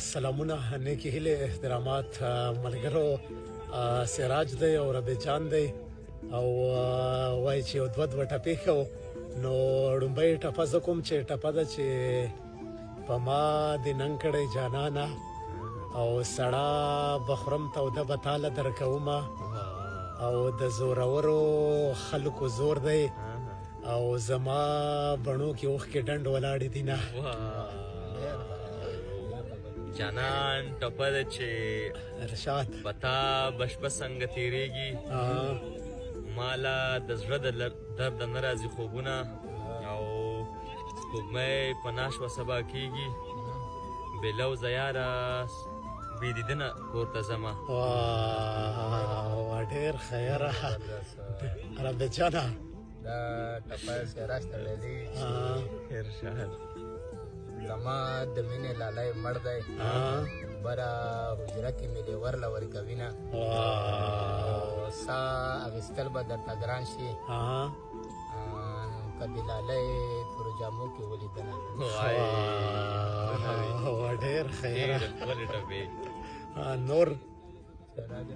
سلامونه نیکی هیله احترامات ملګرو سراج دی او ربی جان دی او وای چې دوه ټپې کو نو ډومبۍ ټپه زه کوم چې ټپه ده چې په ما د نن کړی جانانه او سړه بخرم توده به تاله درکومه او د زورورو خلکو زور دی او زما بڼو کې اوښکې ډنډ ولاړې دي نه جانان ټپه ده چې ارشاد پتا بشپه څنګه تیریږي مالا د زړه د درد نه راځي خوبونه او سپوږمۍ په ناشوه سبا کیږي بېلوزه یاره بې دیدنه کور ته ځمه ډېر ښه یاره ربې جانه دا ټپه سراج تړلی ارشاد زما د مینې لالی مړ دی بره حجره کې مې لیور له ورکوینه سا اخیستل به درته ګران شي که د لالی تورو جامو کې ولیدنه ډېر ښه یاره ولې ټپې نور سراج